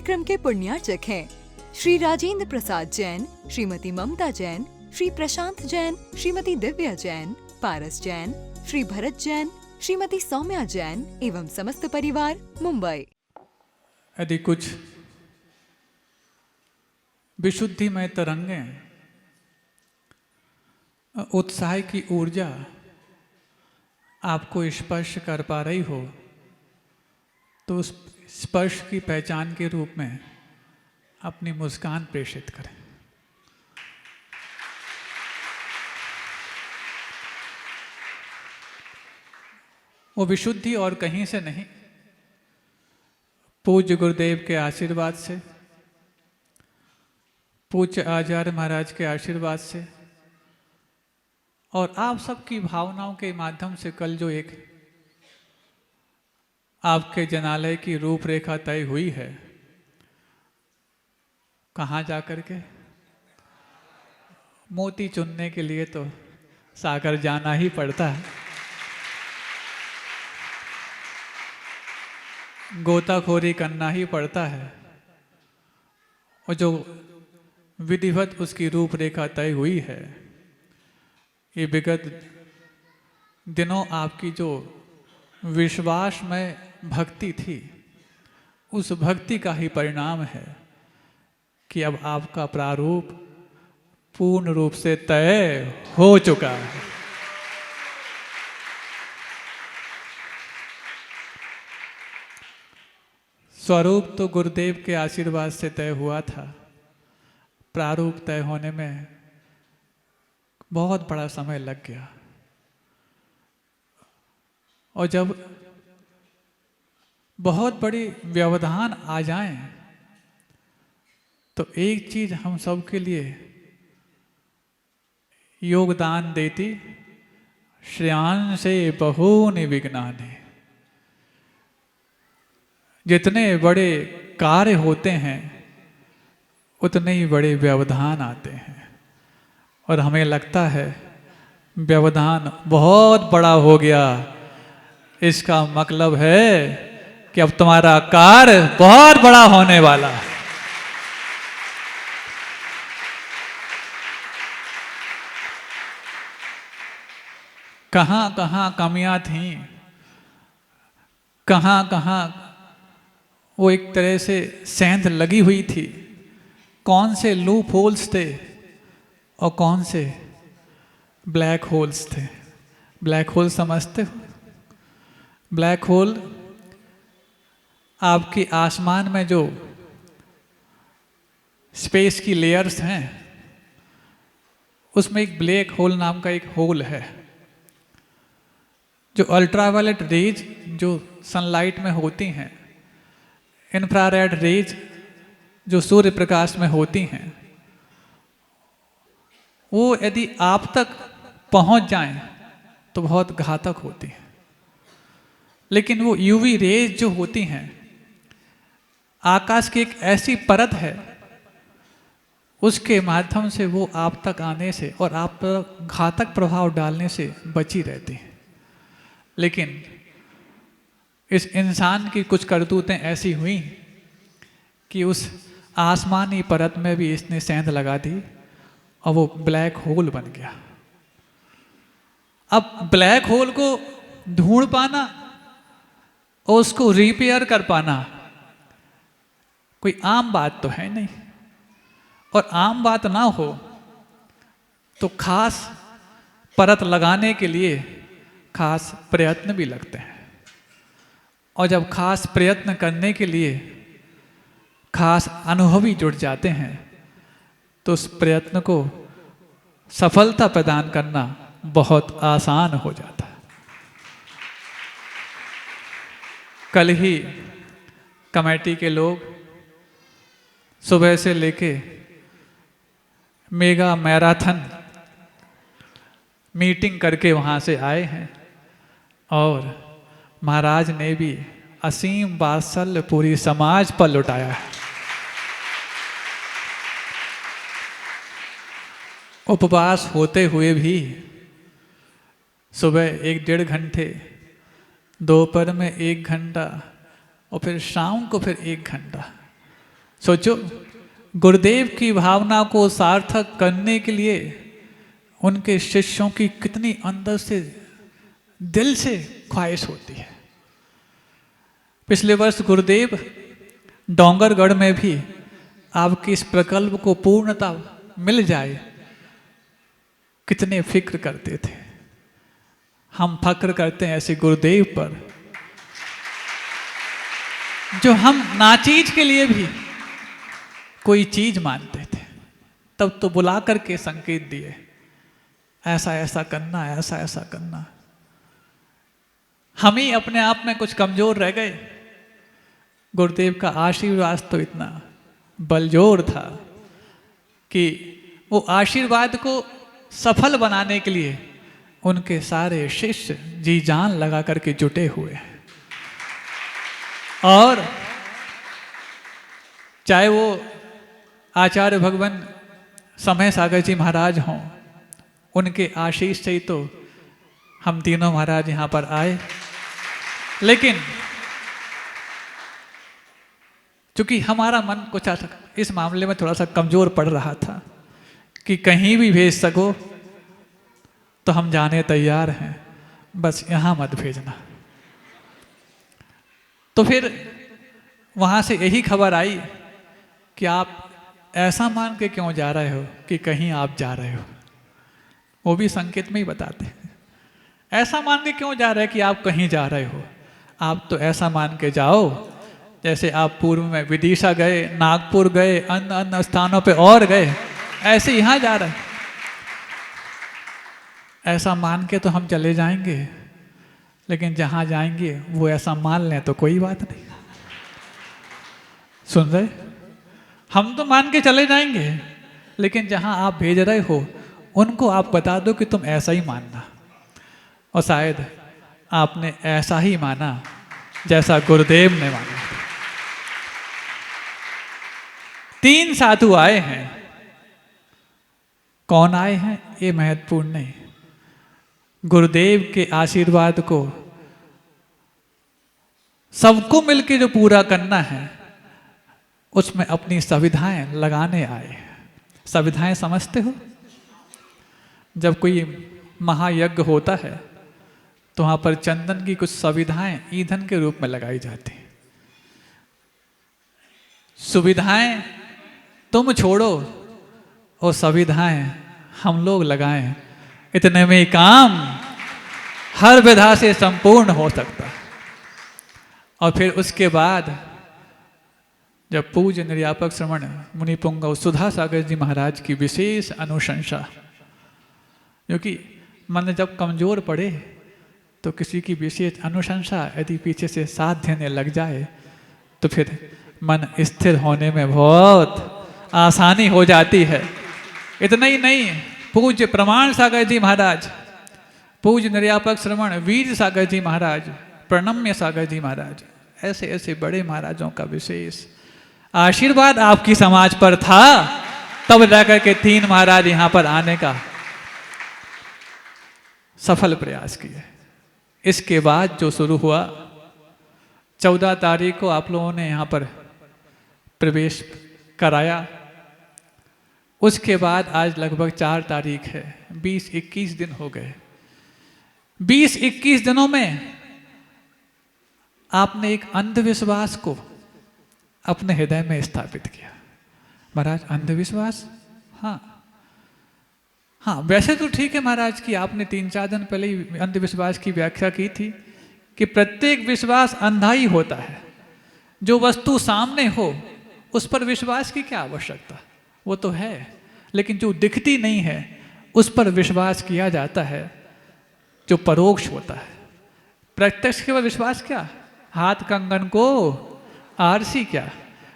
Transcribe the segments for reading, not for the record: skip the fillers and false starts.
कार्यक्रम के पुण्यार्चक हैं श्री राजेंद्र प्रसाद जैन, श्रीमती ममता जैन, श्री प्रशांत जैन, श्रीमती दिव्या जैन, पारस जैन, श्री भरत जैन, श्रीमती सौम्या जैन एवं समस्त परिवार, मुंबई। यदि कुछ विशुद्धिमय तरंगें उत्साह की ऊर्जा आपको स्पर्श कर पा रही हो तो उस स्पर्श की पहचान के रूप में अपनी मुस्कान प्रेषित करें। वो विशुद्धि और कहीं से नहीं, पूज्य गुरुदेव के आशीर्वाद से, पूज्य आचार्य महाराज के आशीर्वाद से और आप सबकी भावनाओं के माध्यम से कल जो एक आपके जनालय की रूपरेखा तय हुई है, कहाँ जाकर के? मोती चुनने के लिए तो सागर जाना ही पड़ता है, गोताखोरी करना ही पड़ता है। और जो विधिवत उसकी रूपरेखा तय हुई है, ये विगत दिनों आपकी जो विश्वास में भक्ति थी, उस भक्ति का ही परिणाम है कि अब आपका प्रारूप पूर्ण रूप से तय हो चुका है। स्वरूप तो गुरुदेव के आशीर्वाद से तय हुआ था, प्रारूप तय होने में बहुत बड़ा समय लग गया। और जब बहुत बड़ी व्यवधान आ जाएं तो एक चीज हम सब के लिए योगदान देती, श्रेयान से बहुनि विघ्नानि। जितने बड़े कार्य होते हैं उतने ही बड़े व्यवधान आते हैं, और हमें लगता है व्यवधान बहुत बड़ा हो गया, इसका मतलब है कि अब तुम्हारा कार्य बहुत बड़ा होने वाला है। कहां कहां कमियां थीं, कहां कहां वो एक तरह से सेंध लगी हुई थी, कौन से लूप होल्स थे और कौन से ब्लैक होल्स थे। ब्लैक होल समझते हो? ब्लैक होल आपके आसमान में जो स्पेस की लेयर्स हैं, उसमें एक ब्लैक होल नाम का एक होल है, जो अल्ट्रावायलेट रेज जो सनलाइट में होती हैं, इंफ्रारेड रेज जो सूर्य प्रकाश में होती हैं, वो यदि आप तक पहुंच जाएं तो बहुत घातक होती हैं। लेकिन वो यूवी रेज जो होती हैं, आकाश की एक ऐसी परत है, उसके माध्यम से वो आप तक आने से और आप पर घातक प्रभाव डालने से बची रहती हैं। लेकिन इस इंसान की कुछ करतूतें ऐसी हुई कि उस आसमानी परत में भी इसने सेंध लगा दी और वो ब्लैक होल बन गया। अब ब्लैक होल को ढूंढ पाना और उसको रिपेयर कर पाना कोई आम बात तो है नहीं, और आम बात ना हो तो खास परत लगाने के लिए खास प्रयत्न भी लगते हैं, और जब खास प्रयत्न करने के लिए खास अनुभवी जुड़ जाते हैं तो उस प्रयत्न को सफलता प्रदान करना बहुत आसान हो जाता है। कल ही कमेटी के लोग सुबह से लेके मेगा मैराथन मीटिंग करके वहाँ से आए हैं, और महाराज ने भी असीम वात्सल्य पूरी समाज पर लुटाया है। उपवास होते हुए भी सुबह 1-1.5 घंटे, दोपहर में 1 घंटा और फिर शाम को फिर 1 घंटा सोचो, गुरुदेव की भावना को सार्थक करने के लिए उनके शिष्यों की कितनी अंदर से, दिल से ख्वाहिश होती है। पिछले वर्ष गुरुदेव डोंगरगढ़ में भी आपके इस प्रकल्प को पूर्णता मिल जाए, कितने फिक्र करते थे। हम फक्र करते हैं ऐसे गुरुदेव पर, जो हम नाचीज के लिए भी कोई चीज मानते थे, तब तो बुला करके संकेत दिए, ऐसा ऐसा करना, ऐसा ऐसा करना। हम ही अपने आप में कुछ कमजोर रह गए। गुरुदेव का आशीर्वाद तो इतना बलजोर था कि वो आशीर्वाद को सफल बनाने के लिए उनके सारे शिष्य जी जान लगा करके जुटे हुए हैं। और चाहे वो आचार्य भगवान समय सागर जी महाराज हों, उनके आशीष से ही तो हम तीनों महाराज यहाँ पर आए। लेकिन चूंकि हमारा मन कुछ इस मामले में थोड़ा सा कमजोर पड़ रहा था कि कहीं भी भेज सको तो हम जाने तैयार हैं, बस यहाँ मत भेजना। तो फिर वहाँ से यही खबर आई कि आप ऐसा मान के क्यों जा रहे हो कि कहीं आप जा रहे हो। वो भी संकेत में ही बताते हैं, ऐसा मान के क्यों जा रहे हैं कि आप कहीं जा रहे हो। आप तो ऐसा मान के जाओ जैसे आप पूर्व में विदिशा गए, नागपुर गए, अन्य अन्य स्थानों पे और गए, ऐसे यहाँ जा रहे हैं। ऐसा मान के तो हम चले जाएंगे, लेकिन जहाँ जाएंगे वो ऐसा मान लें तो कोई बात नहीं। सुन रहे, हम तो मान के चले जाएंगे, लेकिन जहाँ आप भेज रहे हो उनको आप बता दो कि तुम ऐसा ही मानना। और शायद आपने ऐसा ही माना जैसा गुरुदेव ने माना। 3 साधु आए हैं, कौन आए हैं ये महत्वपूर्ण नहीं, गुरुदेव के आशीर्वाद को सबको मिलके जो पूरा करना है उसमें अपनी सुविधाएं लगाने आए। सुविधाएं समझते हो? जब कोई महायज्ञ होता है तो वहां पर चंदन की कुछ सुविधाएं ईंधन के रूप में लगाई जाती हैं। सुविधाएं तुम छोड़ो और सुविधाएं हम लोग लगाएं, इतने में ही काम हर विधा से संपूर्ण हो सकता है। और फिर उसके बाद जब पूज्य निर्यापक श्रमण मुनि पुंगव सुधा सागर जी महाराज की विशेष अनुशंसा, क्योंकि मन जब कमजोर पड़े तो किसी की विशेष अनुशंसा यदि पीछे से साथ देने लग जाए तो फिर मन स्थिर होने में बहुत आसानी हो जाती है। इतना ही नहीं, पूज्य प्रमाण सागर जी महाराज, पूज्य निर्यापक श्रमण वीर सागर जी महाराज, प्रणम्य सागर जी महाराज, ऐसे ऐसे बड़े महाराजों का विशेष आशीर्वाद आपकी समाज पर था, तब जाकर के 3 महाराज यहां पर आने का सफल प्रयास किए। इसके बाद जो शुरू हुआ, 14 तारीख को आप लोगों ने यहां पर प्रवेश कराया। उसके बाद आज लगभग 4 तारीख है, 20-21 दिन हो गए। 20-21 दिनों में आपने एक अंधविश्वास को अपने हृदय में स्थापित किया। महाराज अंधविश्वास, हाँ वैसे तो ठीक है महाराज कि आपने 3-4 दिन पहले ही अंधविश्वास की व्याख्या की थी कि प्रत्येक विश्वास अंधा ही होता है। जो वस्तु सामने हो उस पर विश्वास की क्या आवश्यकता, वो तो है, लेकिन जो दिखती नहीं है उस पर विश्वास किया जाता है, जो परोक्ष होता है। प्रत्यक्ष के विश्वास क्या, हाथ कंगन को आरसी क्या,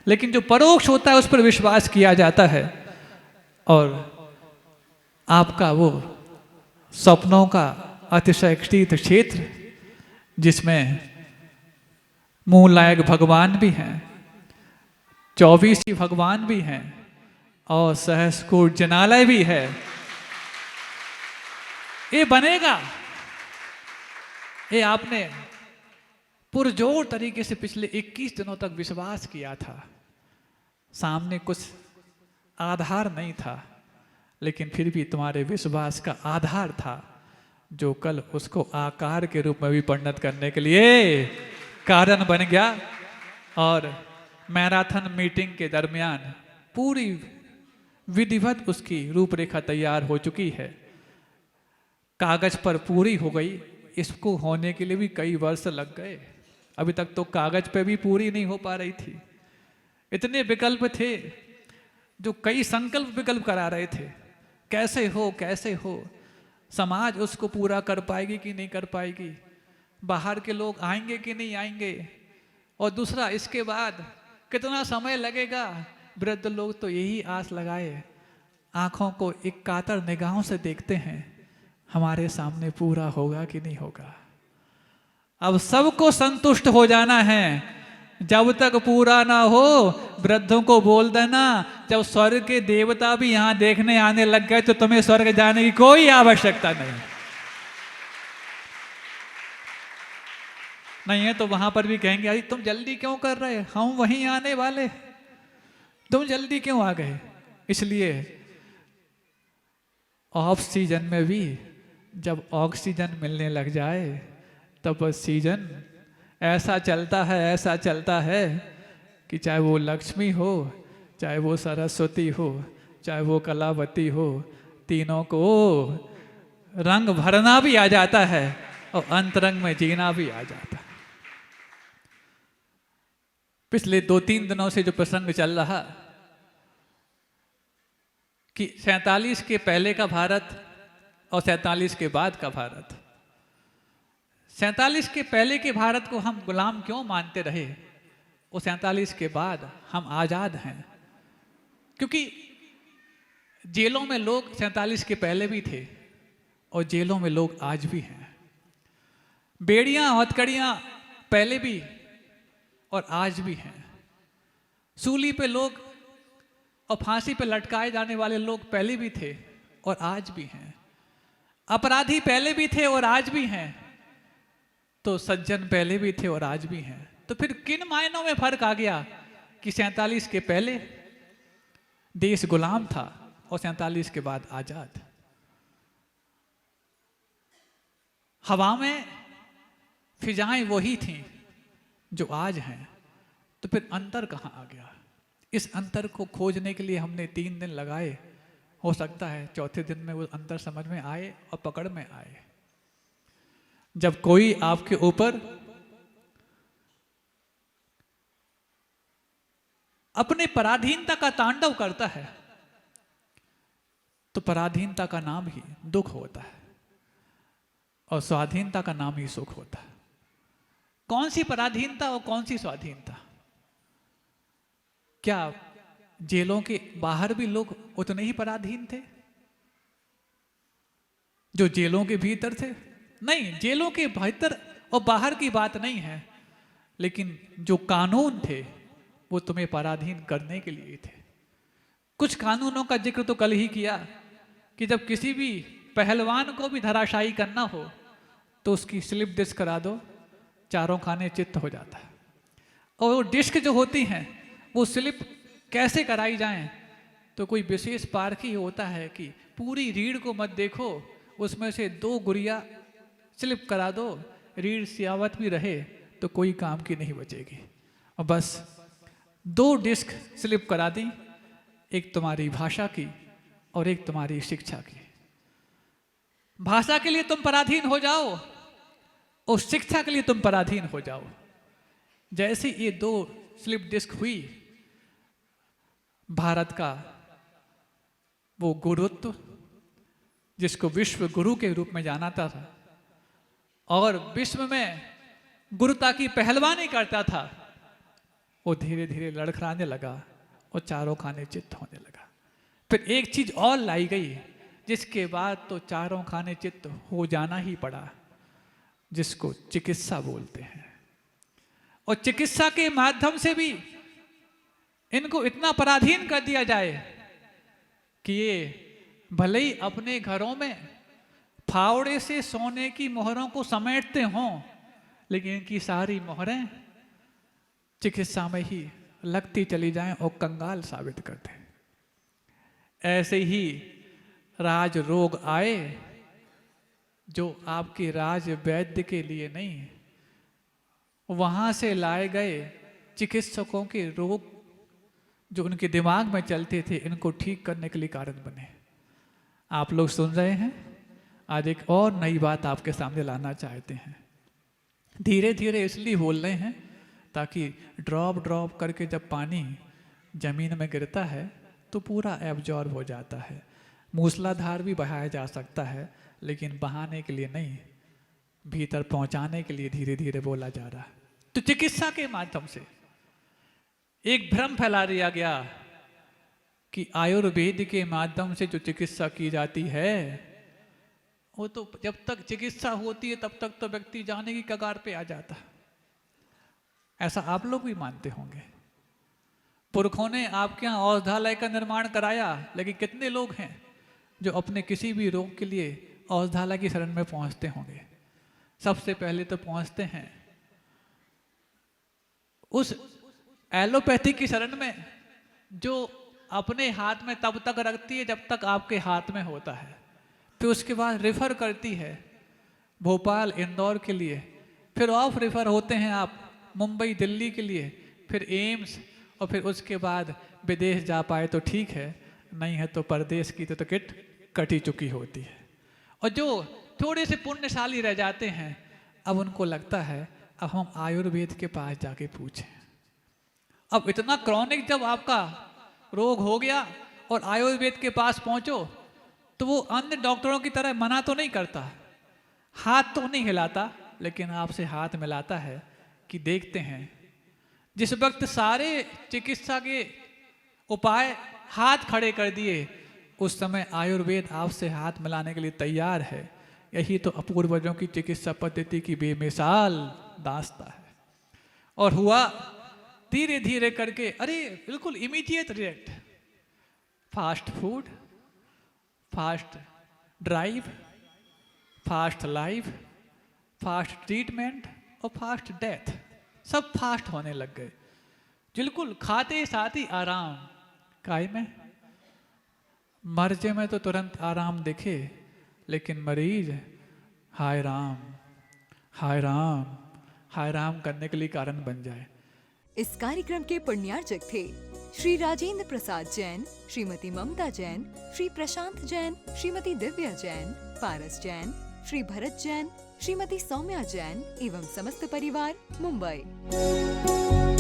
लेकिन जो परोक्ष होता है उस पर विश्वास किया जाता है। और आपका वो सपनों का अतिशय तीर्थ क्षेत्र, जिसमें मूलायक भगवान भी हैं, 24 ही भगवान भी हैं और सहस्रकूट जनालय भी है, ये बनेगा, ये आपने पुरजोर तरीके से पिछले 21 दिनों तक विश्वास किया था। सामने कुछ आधार नहीं था, लेकिन फिर भी तुम्हारे विश्वास का आधार था, जो कल उसको आकार के रूप में भी परिणत करने के लिए कारण बन गया। और मैराथन मीटिंग के दरमियान पूरी विधिवत उसकी रूपरेखा तैयार हो चुकी है, कागज पर पूरी हो गई। इसको होने के लिए भी कई वर्ष लग गए, अभी तक तो कागज पे भी पूरी नहीं हो पा रही थी। इतने विकल्प थे, जो कई संकल्प विकल्प करा रहे थे, कैसे हो कैसे हो, समाज उसको पूरा कर पाएगी कि नहीं कर पाएगी, बाहर के लोग आएंगे कि नहीं आएंगे, और दूसरा इसके बाद कितना समय लगेगा। वृद्ध लोग तो यही आस लगाए, आंखों को एक कातर निगाहों से देखते हैं, हमारे सामने पूरा होगा कि नहीं होगा। अब सबको संतुष्ट हो जाना है, जब तक पूरा ना हो वृद्धों को बोल देना, जब स्वर्ग के देवता भी यहां देखने आने लग गए तो तुम्हें स्वर्ग जाने की कोई आवश्यकता नहीं। नहीं है तो वहां पर भी कहेंगे अरे तुम जल्दी क्यों कर रहे, हम वहीं आने वाले, तुम जल्दी क्यों आ गए। इसलिए ऑफ सीजन में भी जब ऑक्सीजन मिलने लग जाए तब सीजन ऐसा चलता है, ऐसा चलता है कि चाहे वो लक्ष्मी हो, चाहे वो सरस्वती हो, चाहे वो कलावती हो, तीनों को रंग भरना भी आ जाता है और अंतरंग में जीना भी आ जाता है। पिछले 2-3 दिनों से जो प्रसंग चल रहा कि 47 के पहले का भारत और 47 के बाद का भारत। 47 के पहले के भारत को हम गुलाम क्यों मानते रहे, और 47 के बाद हम आजाद हैं, क्योंकि जेलों में लोग 47 के पहले भी थे और जेलों में लोग आज भी हैं। बेड़ियां हथकड़ियां पहले भी और आज भी हैं। सूली पे लोग और फांसी पे लटकाए जाने वाले लोग पहले भी थे और आज भी हैं। अपराधी पहले भी थे और आज भी हैं, तो सज्जन पहले भी थे और आज भी हैं। तो फिर किन मायनों में फर्क आ गया कि 47 के पहले देश गुलाम था और 47 के बाद आजाद। हवा में फिजाएं वही थीं जो आज हैं, तो फिर अंतर कहाँ आ गया। इस अंतर को खोजने के लिए हमने 3 दिन लगाए, हो सकता है चौथे दिन में वो अंतर समझ में आए और पकड़ में आए। जब कोई आपके ऊपर अपने पराधीनता का तांडव करता है तो पराधीनता का नाम ही दुख होता है और स्वाधीनता का नाम ही सुख होता है। कौन सी पराधीनता और कौन सी स्वाधीनता। क्या जेलों के बाहर भी लोग उतने ही पराधीन थे जो जेलों के भीतर थे? नहीं, जेलों के भीतर और बाहर की बात नहीं है, लेकिन जो कानून थे वो तुम्हें पराधीन करने के लिए थे। कुछ कानूनों का जिक्र तो कल ही किया कि जब किसी भी पहलवान को भी धराशायी करना हो तो उसकी स्लिप डिस्क करा दो, चारों खाने चित्त हो जाता है। और वो डिस्क जो होती हैं वो स्लिप कैसे कराई जाएं, तो कोई विशेष पार्क ही होता है कि पूरी रीढ़ को मत देखो, उसमें से 2 गुड़िया स्लिप करा दो, रीढ़ सियावत भी रहे तो कोई काम की नहीं बचेगी। और बस 2 डिस्क स्लिप करा दी, एक तुम्हारी भाषा की और एक तुम्हारी शिक्षा की। भाषा के लिए तुम पराधीन हो जाओ और शिक्षा के लिए तुम पराधीन हो जाओ। जैसे ये 2 स्लिप डिस्क हुई, भारत का वो गुरुत्व जिसको विश्व गुरु के रूप में जाना था और विश्व में गुरुता की पहलवानी करता था, वो धीरे धीरे लड़खड़ाने लगा और चारों खाने चित्त होने लगा। फिर एक चीज और लाई गई जिसके बाद तो चारों खाने चित्त हो जाना ही पड़ा, जिसको चिकित्सा बोलते हैं। और चिकित्सा के माध्यम से भी इनको इतना पराधीन कर दिया जाए कि ये भले ही अपने घरों में फावड़े से सोने की मोहरों को समेटते हों, लेकिन इनकी सारी मोहरें चिकित्सा में ही लगती चली जाएं और कंगाल साबित कर दें। ऐसे ही राज रोग आए जो आपके राज वैद्य के लिए नहीं, वहां से लाए गए चिकित्सकों के रोग जो उनके दिमाग में चलते थे, इनको ठीक करने के लिए कारण बने। आप लोग सुन रहे हैं, आज एक और नई बात आपके सामने लाना चाहते हैं। धीरे धीरे इसलिए बोल रहे हैं ताकि ड्रॉप ड्रॉप करके जब पानी जमीन में गिरता है तो पूरा एब्जॉर्ब हो जाता है। मूसलाधार भी बहाया जा सकता है, लेकिन बहाने के लिए नहीं, भीतर पहुंचाने के लिए धीरे धीरे बोला जा रहा है। तो चिकित्सा के माध्यम से एक भ्रम फैला दिया गया कि आयुर्वेद के माध्यम से जो चिकित्सा की जाती है वो तो जब तक चिकित्सा होती है तब तक तो व्यक्ति जाने की कगार पे आ जाता है। ऐसा आप लोग भी मानते होंगे। पुरखों ने आपके यहाँ औषधालय का निर्माण कराया, लेकिन कितने लोग हैं जो अपने किसी भी रोग के लिए औषधालय की शरण में पहुंचते होंगे? सबसे पहले तो पहुंचते हैं उस एलोपैथी की शरण में जो अपने हाथ में तब तक रखती है जब तक आपके हाथ में होता है, फिर उसके बाद रेफर करती है भोपाल इंदौर के लिए, फिर ऑफ रेफर होते हैं आप मुंबई दिल्ली के लिए, फिर एम्स, और फिर उसके बाद विदेश जा पाए तो ठीक है, नहीं है तो परदेश की तो टिकट कटी चुकी होती है। और जो थोड़े से पुण्यशाली रह जाते हैं, अब उनको लगता है अब हम आयुर्वेद के पास जाके पूछें। अब इतना क्रॉनिक जब आपका रोग हो गया और आयुर्वेद के पास पहुंचो तो वो अन्य डॉक्टरों की तरह मना तो नहीं करता, हाथ तो नहीं हिलाता, लेकिन आपसे हाथ मिलाता है कि देखते हैं। जिस वक्त सारे चिकित्सा के उपाय हाथ खड़े कर दिए, उस समय आयुर्वेद आपसे हाथ मिलाने के लिए तैयार है। यही तो अपूर्वजों की चिकित्सा पद्धति की बेमिसाल दास्ता है। और हुआ धीरे धीरे करके, अरे बिल्कुल immediate react, fast food, fast drive, fast life, fast treatment और फास्ट डेथ, सब फास्ट होने लग गए। बिल्कुल खाते साथ ही आराम। काय में मर्जे में तो तुरंत आराम दिखे, लेकिन मरीज हाय राम हाय राम हाय राम करने के लिए कारण बन जाए। इस कार्यक्रम के पुण्यार्चक थे श्री राजेंद्र प्रसाद जैन, श्रीमती ममता जैन, श्री प्रशांत जैन, श्रीमती दिव्या जैन, पारस जैन, श्री भरत जैन, श्रीमती सौम्या जैन एवं समस्त परिवार, मुंबई।